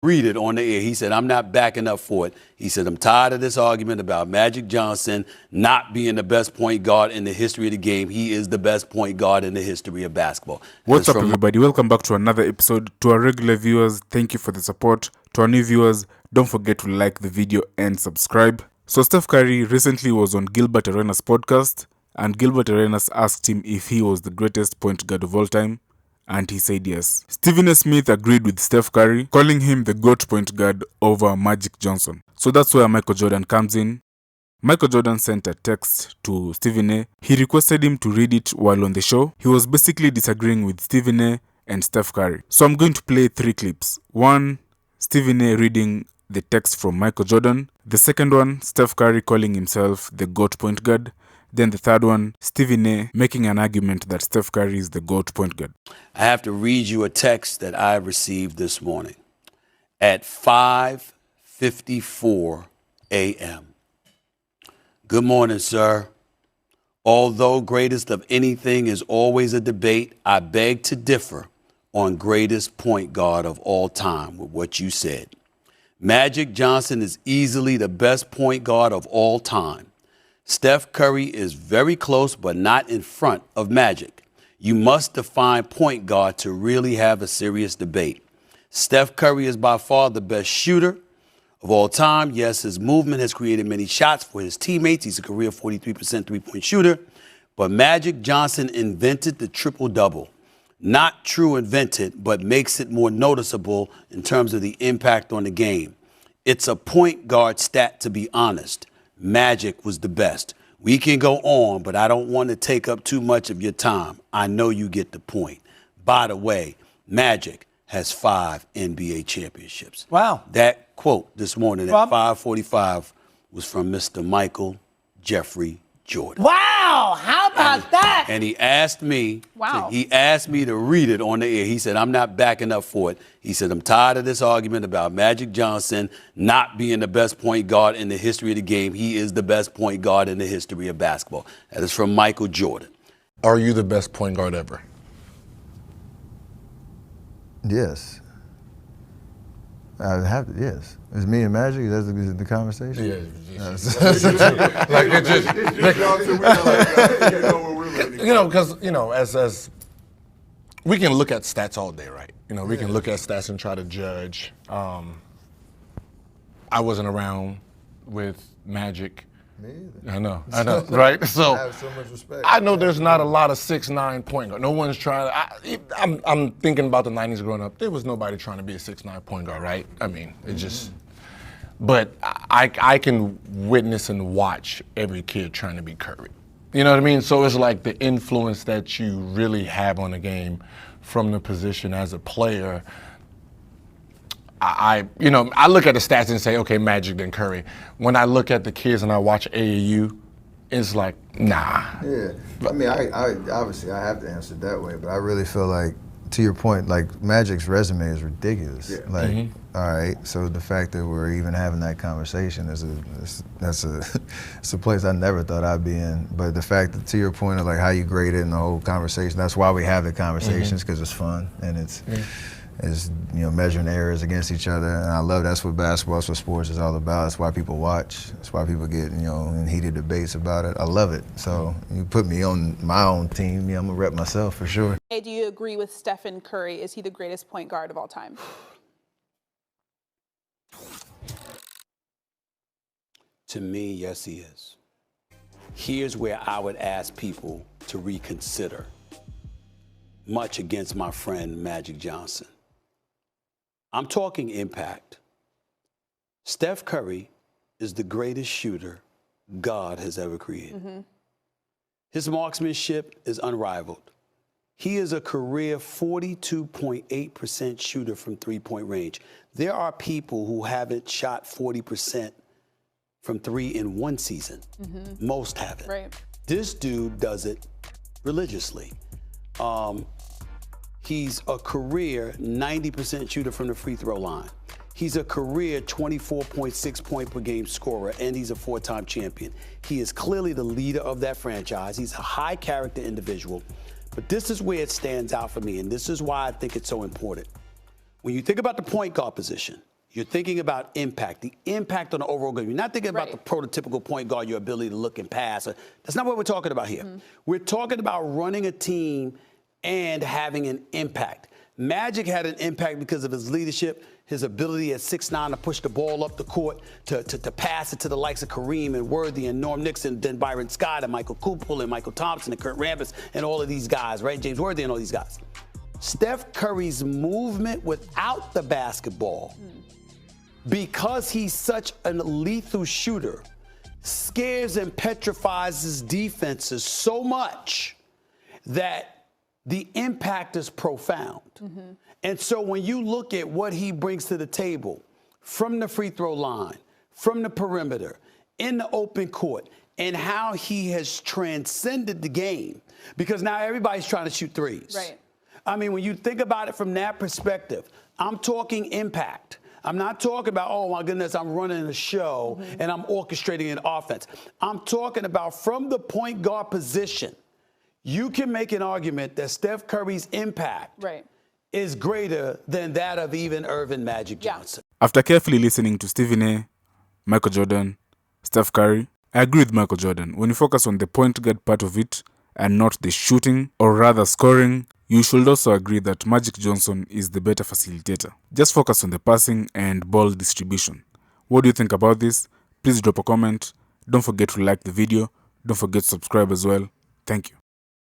read it on the air. He said, I'm not backing up for it. He said, I'm tired of this argument about Magic Johnson not being the best point guard in the history of the game. He is the best point guard in the history of basketball. What's up, everybody? Welcome back to another episode. To our regular viewers, thank you for the support. To our new viewers, don't forget to like the video and subscribe. So Steph Curry recently was on Gilbert Arenas' podcast, and Gilbert Arenas asked him if he was the greatest point guard of all time. And he said yes. Stephen A. Smith agreed with Steph Curry, calling him the GOAT point guard over Magic Johnson. So that's where Michael Jordan comes in. Michael Jordan sent a text to Stephen A. He requested him to read it while on the show. He was basically disagreeing with Stephen A. and Steph Curry. So I'm going to play 3 clips. One, Stephen A. reading the text from Michael Jordan. The second one, Steph Curry calling himself the GOAT point guard. Then the third one, Stephen A. making an argument that Steph Curry is the GOAT point guard. I have to read you a text that I received this morning at 5:54 a.m. Good morning, sir. Although greatest of anything is always a debate, I beg to differ on greatest point guard of all time with what you said. Magic Johnson is easily the best point guard of all time. Steph Curry is very close, but not in front of Magic. You must define point guard to really have a serious debate. Steph Curry is by far the best shooter of all time. Yes, his movement has created many shots for his teammates. He's a career 43% three-point shooter. But Magic Johnson invented the triple-double. Not true invented, but makes it more noticeable in terms of the impact on the game. It's a point guard stat, to be honest. Magic was the best. We can go on, but I don't want to take up too much of your time. I know you get the point. By the way, Magic has 5 NBA championships. Wow. That quote this morning at 5:45 was from Mr. Michael Jeffrey Jordan. Wow, how about that? And he asked me, Wow. he asked me to read it on the air. He said, I'm not backing up for it. He said, I'm tired of this argument about Magic Johnson not being the best point guard in the history of the game. He is the best point guard in the history of basketball. That is from Michael Jordan. Are you the best point guard ever? Yes. I have to, yes. It's me and Magic, that's the conversation? Yeah. Like it just, because, as we can look at stats all day, right? We can look at stats and try to judge. I wasn't around with Magic. Me either. I know, right? So I have so much respect. I know there's not a lot of 6'9" point guard. No one's trying to. I'm thinking about the 90s growing up. There was nobody trying to be a 6'9" point guard, right? I mean, it just. But I can witness and watch every kid trying to be Curry. You know what I mean? So it's like the influence that you really have on the game from the position as a player. I look at the stats and say, okay, Magic then Curry. When I look at the kids and I watch AAU, it's like, nah. Yeah, I mean, I obviously I have to answer it that way, but I really feel like, to your point, like Magic's resume is ridiculous. Yeah. Like, all right, so the fact that we're even having that conversation it's a place I never thought I'd be in. But the fact that, to your point of like how you grade it and the whole conversation, that's why we have the conversations, because it's fun and it's measuring errors against each other, and I love that's what basketball, that's what sports is all about. That's why people watch. That's why people get in heated debates about it. I love it. So you put me on my own team, I'm gonna rep myself for sure. Hey, do you agree with Stephen Curry? Is he the greatest point guard of all time? To me, yes, he is. Here's where I would ask people to reconsider, much against my friend Magic Johnson. I'm talking impact. Steph Curry is the greatest shooter God has ever created. His marksmanship is unrivaled. He is a career 42.8% shooter from three-point range. There are people who haven't shot 40% from 3 in one season. Most haven't. Right. This dude does it religiously. He's a career 90% shooter from the free throw line. He's a career 24.6 point per game scorer, and he's a 4-time champion. He is clearly the leader of that franchise. He's a high character individual. But this is where it stands out for me, and this is why I think it's so important. When you think about the point guard position, You're thinking about impact, the impact on the overall game. You're not thinking about Right. the prototypical point guard, your ability to look and pass. That's not what we're talking about here. We're talking about running a team and having an impact. Magic had an impact because of his leadership, his ability at 6'9" to push the ball up the court, to pass it to the likes of Kareem and Worthy and Norm Nixon, then Byron Scott and Michael Kupel and Michael Thompson and Kurt Rambis and all of these guys, right? James Worthy and all these guys. Steph Curry's movement without the basketball, because he's such a lethal shooter, scares and petrifies his defenses so much that the impact is profound. And so when you look at what he brings to the table from the free throw line, from the perimeter, in the open court, and how he has transcended the game, because now everybody's trying to shoot threes. Right. I mean, when you think about it from that perspective, I'm talking impact. I'm not talking about, oh my goodness, I'm running a show and I'm orchestrating an offense. I'm talking about from the point guard position, you can make an argument that Steph Curry's impact Right. is greater than that of even Irvin Magic Yeah. Johnson. After carefully listening to Stephen A., Michael Jordan, Steph Curry, I agree with Michael Jordan. When you focus on the point guard part of it and not the shooting or rather scoring, you should also agree that Magic Johnson is the better facilitator. Just focus on the passing and ball distribution. What do you think about this? Please drop a comment. Don't forget to like the video. Don't forget to subscribe as well. Thank you.